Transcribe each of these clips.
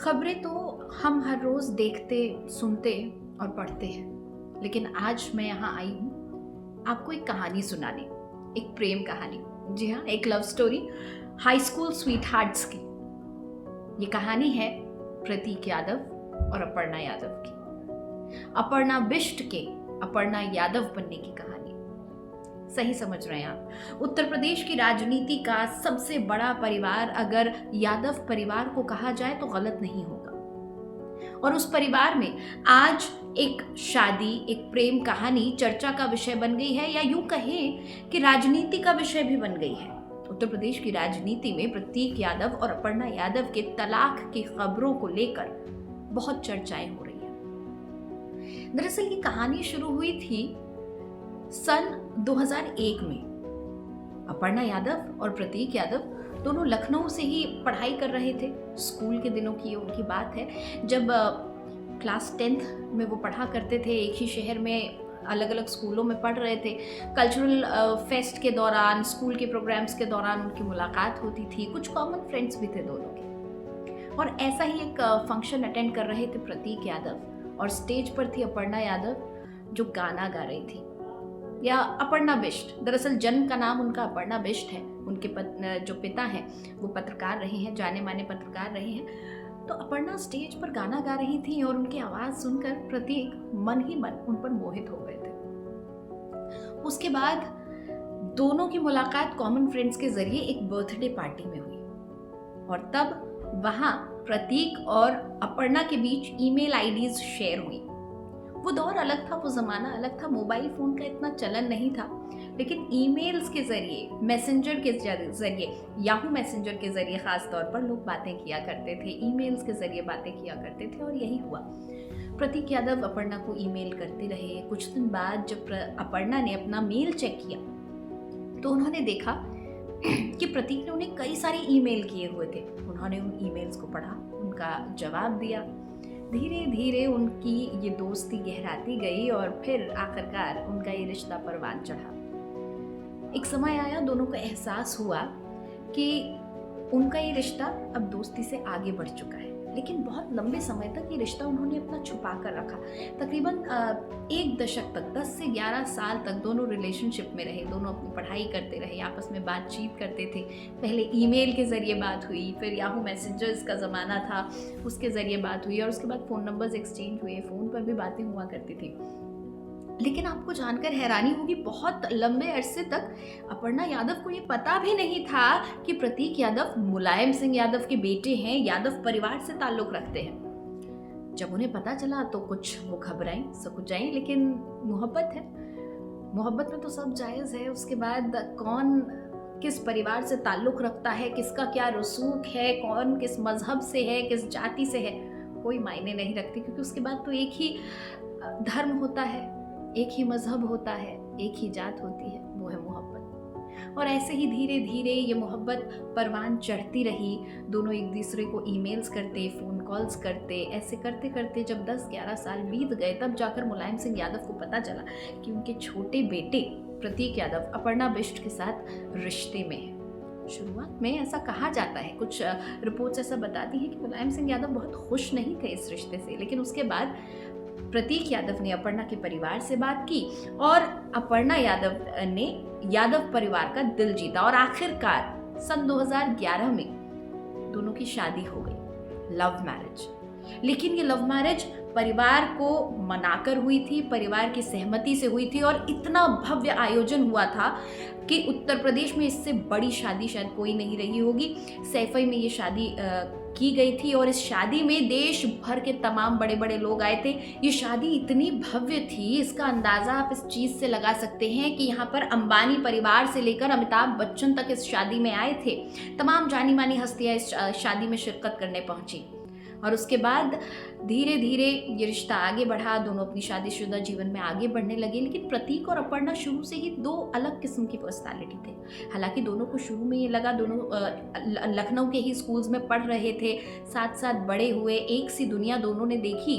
खबरें तो हम हर रोज देखते, सुनते और पढ़ते हैं, लेकिन आज मैं यहाँ आई हूँ आपको एक कहानी सुनाने, एक प्रेम कहानी। जी हाँ, एक love story, high school sweet hearts की। ये कहानी है प्रतीक यादव और अपर्णा यादव की। अपर्णा बिष्ट के अपर्णा यादव बनने की कहानी। सही समझ रहे हैं आप। उत्तर प्रदेश की राजनीति का सबसे बड़ा परिवार अगर यादव परिवार को कहा जाए तो गलत नहीं होगा। और उस परिवार में आज एक शादी, एक प्रेम कहानी चर्चा का विषय बन गई है, या यूं कहें कि राजनीति का विषय भी बन गई है। उत्तर प्रदेश की राजनीति में प्रतीक यादव और अपर्णा यादव के तलाक की खबरों को लेकर बहुत चर्चाएं हो रही हैं। दरअसल ये कहानी शुरू हुई थी सन 2001 में। अपर्णा यादव और प्रतीक यादव दोनों लखनऊ से ही पढ़ाई कर रहे थे। स्कूल के दिनों की उनकी बात है, जब क्लास 10th में वो पढ़ा करते थे। एक ही शहर में अलग अलग स्कूलों में पढ़ रहे थे। कल्चरल फेस्ट के दौरान, स्कूल के प्रोग्राम्स के दौरान उनकी मुलाकात होती थी। कुछ कॉमन फ्रेंड्स भी थे दोनों के। और ऐसा ही एक फंक्शन अटेंड कर रहे थे प्रतीक यादव, और स्टेज पर थी अपर्णा यादव जो गाना गा रही थी, या अपर्णा बिष्ट। दरअसल जन्म का नाम उनका अपर्णा बिष्ट है। उनके जो पिता हैं वो पत्रकार रहे हैं, जाने माने पत्रकार रहे हैं। तो अपर्णा स्टेज पर गाना गा रही थी और उनकी आवाज़ सुनकर प्रतीक मन ही मन उन पर मोहित हो गए थे। उसके बाद दोनों की मुलाकात कॉमन फ्रेंड्स के जरिए एक बर्थडे पार्टी में हुई, और तब वहाँ प्रतीक और अपर्णा के बीच ईमेल आईडीज शेयर हुई। वो दौर अलग था, वो ज़माना अलग था। मोबाइल फ़ोन का इतना चलन नहीं था, लेकिन ईमेल्स के ज़रिए, मैसेंजर के ज़रिए, याहू मैसेंजर के ज़रिए ख़ास तौर पर लोग बातें किया करते थे, ईमेल्स के ज़रिए बातें किया करते थे। और यही हुआ। प्रतीक यादव अपर्णा को ईमेल करते रहे। कुछ दिन बाद जब अपर्णा ने अपना मेल चेक किया तो उन्होंने देखा कि प्रतीक ने उन्हें कई सारे ईमेल किए हुए थे। उन्होंने उन ईमेल्स को पढ़ा, उनका जवाब दिया। धीरे धीरे उनकी ये दोस्ती गहराती गई और फिर आखिरकार उनका ये रिश्ता परवान चढ़ा। एक समय आया, दोनों को एहसास हुआ कि उनका ये रिश्ता अब दोस्ती से आगे बढ़ चुका है। लेकिन बहुत लंबे समय तक ये रिश्ता उन्होंने अपना छुपा कर रखा। तकरीबन 1 दशक तक, 10 से 11 साल तक दोनों रिलेशनशिप में रहे। दोनों अपनी पढ़ाई करते रहे, आपस में बातचीत करते थे। पहले ईमेल के ज़रिए बात हुई, फिर याहू मैसेंजर्स का ज़माना था, उसके ज़रिए बात हुई, और उसके बाद फ़ोन नंबर्स एक्सचेंज हुए, फ़ोन पर भी बातें हुआ करती थी। लेकिन आपको जानकर हैरानी होगी, बहुत लंबे अरसे तक अपर्णा यादव को ये पता भी नहीं था कि प्रतीक यादव मुलायम सिंह यादव के बेटे हैं, यादव परिवार से ताल्लुक़ रखते हैं। जब उन्हें पता चला तो कुछ वो घबराई, सकुचाई, लेकिन मोहब्बत है, मोहब्बत में तो सब जायज़ है। उसके बाद कौन किस परिवार से ताल्लुक़ रखता है, किसका क्या रसूख है, कौन किस मज़हब से है, किस जाति से है, कोई मायने नहीं रखती, क्योंकि उसके बाद तो एक ही धर्म होता है, एक ही मज़हब होता है, एक ही जात होती है, वो है मोहब्बत। और ऐसे ही धीरे धीरे ये मोहब्बत परवान चढ़ती रही। दोनों एक दूसरे को ईमेल्स करते, फ़ोन कॉल्स करते। ऐसे करते करते जब 10-11 साल बीत गए, तब जाकर मुलायम सिंह यादव को पता चला कि उनके छोटे बेटे प्रतीक यादव अपर्णा बिष्ट के साथ रिश्ते में है। शुरुआत में ऐसा कहा जाता है, कुछ रिपोर्ट्स ऐसा बताती हैं कि मुलायम सिंह यादव बहुत खुश नहीं थे इस रिश्ते से। लेकिन उसके बाद प्रतीक यादव ने अपर्णा के परिवार से बात की और अपर्णा यादव ने यादव परिवार का दिल जीता, और आखिरकार सन 2011 में दोनों की शादी हो गई, लव मैरिज। लेकिन ये लव मैरिज परिवार को मनाकर हुई थी, परिवार की सहमति से हुई थी, और इतना भव्य आयोजन हुआ था कि उत्तर प्रदेश में इससे बड़ी शादी शायद कोई नहीं रही होगी। सैफई में ये शादी की गई थी, और इस शादी में देश भर के तमाम बड़े बड़े लोग आए थे। ये शादी इतनी भव्य थी, इसका अंदाज़ा आप इस चीज़ से लगा सकते हैं कि यहाँ पर अंबानी परिवार से लेकर अमिताभ बच्चन तक इस शादी में आए थे। तमाम जानी मानी हस्तियाँ इस शादी में शिरकत करने पहुँची। और उसके बाद धीरे धीरे ये रिश्ता आगे बढ़ा, दोनों अपनी शादीशुदा जीवन में आगे बढ़ने लगे। लेकिन प्रतीक और अपर्णा शुरू से ही 2 अलग किस्म की पर्सनालिटी थे। हालांकि दोनों को शुरू में ये लगा, दोनों लखनऊ के ही स्कूल्स में पढ़ रहे थे, साथ साथ बड़े हुए, एक सी दुनिया दोनों ने देखी,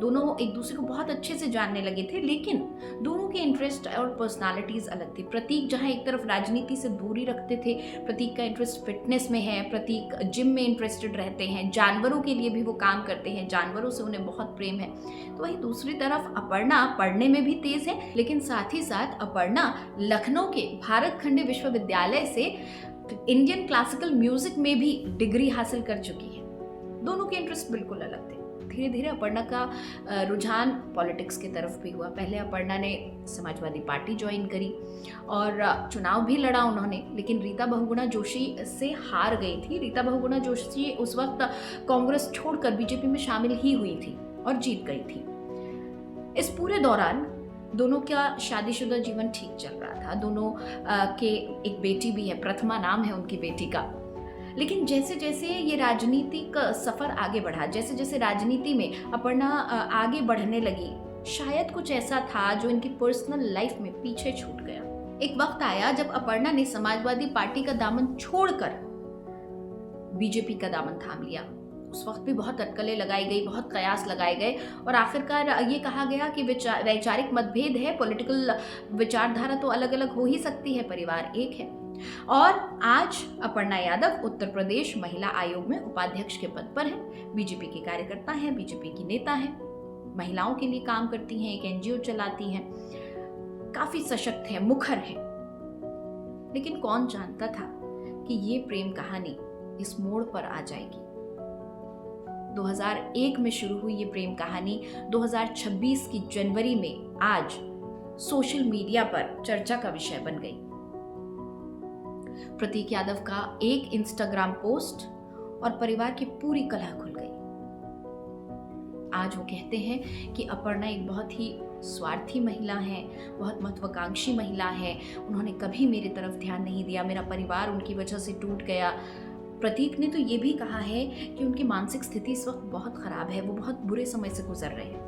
दोनों एक दूसरे को बहुत अच्छे से जानने लगे थे। लेकिन दोनों के इंटरेस्ट और पर्सनालिटीज़ अलग थी। प्रतीक जहाँ एक तरफ राजनीति से दूरी रखते थे, प्रतीक का इंटरेस्ट फिटनेस में है, प्रतीक जिम में इंटरेस्टेड रहते हैं, जानवरों के लिए भी वो काम करते हैं, जानवरों से उन्हें बहुत प्रेम है। तो वहीं दूसरी तरफ अपर्णा पढ़ने में भी तेज है, लेकिन साथ ही साथ अपर्णा लखनऊ के भारत खंडे विश्वविद्यालय से इंडियन क्लासिकल म्यूजिक में भी डिग्री हासिल कर चुकी है। दोनों के इंटरेस्ट बिल्कुल अलग थे। धीरे धीरे अपर्णा का रुझान पॉलिटिक्स की तरफ भी हुआ। पहले अपर्णा ने समाजवादी पार्टी ज्वाइन करी और चुनाव भी लड़ा उन्होंने, लेकिन रीता बहुगुणा जोशी से हार गई थी। रीता बहुगुणा जोशी उस वक्त कांग्रेस छोड़कर बीजेपी में शामिल ही हुई थी और जीत गई थी। इस पूरे दौरान दोनों का शादीशुदा जीवन ठीक चल रहा था। दोनों के एक बेटी भी है, प्रथमा नाम है उनकी बेटी का। लेकिन जैसे जैसे ये राजनीतिक सफर आगे बढ़ा, जैसे जैसे राजनीति में अपर्णा आगे बढ़ने लगी, शायद कुछ ऐसा था जो इनकी पर्सनल लाइफ में पीछे छूट गया। एक वक्त आया जब अपर्णा ने समाजवादी पार्टी का दामन छोड़कर बीजेपी का दामन थाम लिया। उस वक्त भी बहुत अटकलें लगाई गई, बहुत कयास लगाए गए और आखिरकार ये कहा गया कि वैचारिक मतभेद है, पॉलिटिकल विचारधारा तो अलग अलग हो ही सकती है, परिवार एक है। और आज अपर्णा यादव उत्तर प्रदेश महिला आयोग में उपाध्यक्ष के पद पर है। बीजेपी की कार्यकर्ता हैं, बीजेपी की नेता हैं, महिलाओं के लिए काम करती हैं, एक एनजीओ चलाती हैं, काफी सशक्त है, मुखर है। लेकिन कौन जानता था कि ये प्रेम कहानी इस मोड़ पर आ जाएगी। 2001 में शुरू हुई ये प्रेम कहानी 2026 की जनवरी में आज सोशल मीडिया पर चर्चा का विषय बन गई। प्रतीक यादव का एक इंस्टाग्राम पोस्ट और परिवार की पूरी कलह खुल गई। आज वो कहते हैं कि अपर्णा एक बहुत ही स्वार्थी महिला है, बहुत महत्वाकांक्षी महिला है, उन्होंने कभी मेरी तरफ ध्यान नहीं दिया, मेरा परिवार उनकी वजह से टूट गया। प्रतीक ने तो ये भी कहा है कि उनकी मानसिक स्थिति इस वक्त बहुत खराब है, वो बहुत बुरे समय से गुजर रहे हैं।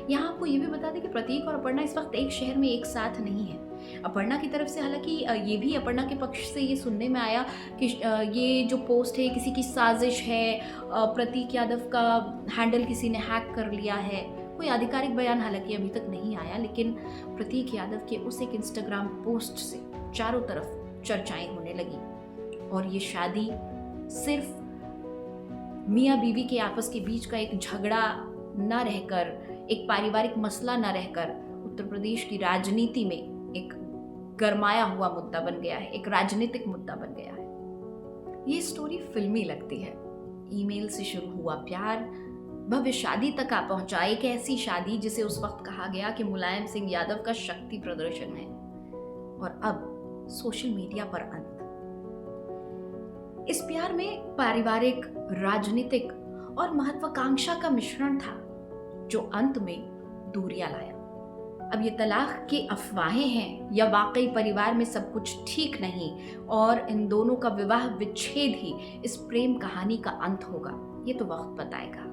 यहाँ आपको ये भी बता दें कि प्रतीक और अपर्णा इस वक्त एक शहर में एक साथ नहीं है। अपर्णा की तरफ से हालांकि ये भी अपर्णा के पक्ष से ये सुनने में आया कि ये जो पोस्ट है किसी की साजिश है, प्रतीक यादव का हैंडल किसी ने हैक कर लिया है। कोई आधिकारिक बयान हालांकि अभी तक नहीं आया, लेकिन प्रतीक यादव के उस एक इंस्टाग्राम पोस्ट से चारों तरफ चर्चाएं होने लगी और ये शादी सिर्फ मियाँ बीवी के आपस के बीच का एक झगड़ा न रहकर, एक पारिवारिक मसला न रहकर उत्तर प्रदेश की राजनीति में एक गरमाया हुआ मुद्दा बन गया है, एक राजनीतिक मुद्दा बन गया है। ये स्टोरी फिल्मी लगती है। ईमेल से शुरू हुआ प्यार भव्य शादी तक आ पहुंचा, एक ऐसी शादी जिसे उस वक्त कहा गया कि मुलायम सिंह यादव का शक्ति प्रदर्शन है, और अब सोशल मीडिया पर अंत। इस प्यार में पारिवारिक, राजनीतिक और महत्वाकांक्षा का मिश्रण था जो अंत में दूरियां लाया। अब ये तलाक की अफवाहें हैं या वाकई परिवार में सब कुछ ठीक नहीं और इन दोनों का विवाह विच्छेद ही इस प्रेम कहानी का अंत होगा, ये तो वक्त बताएगा।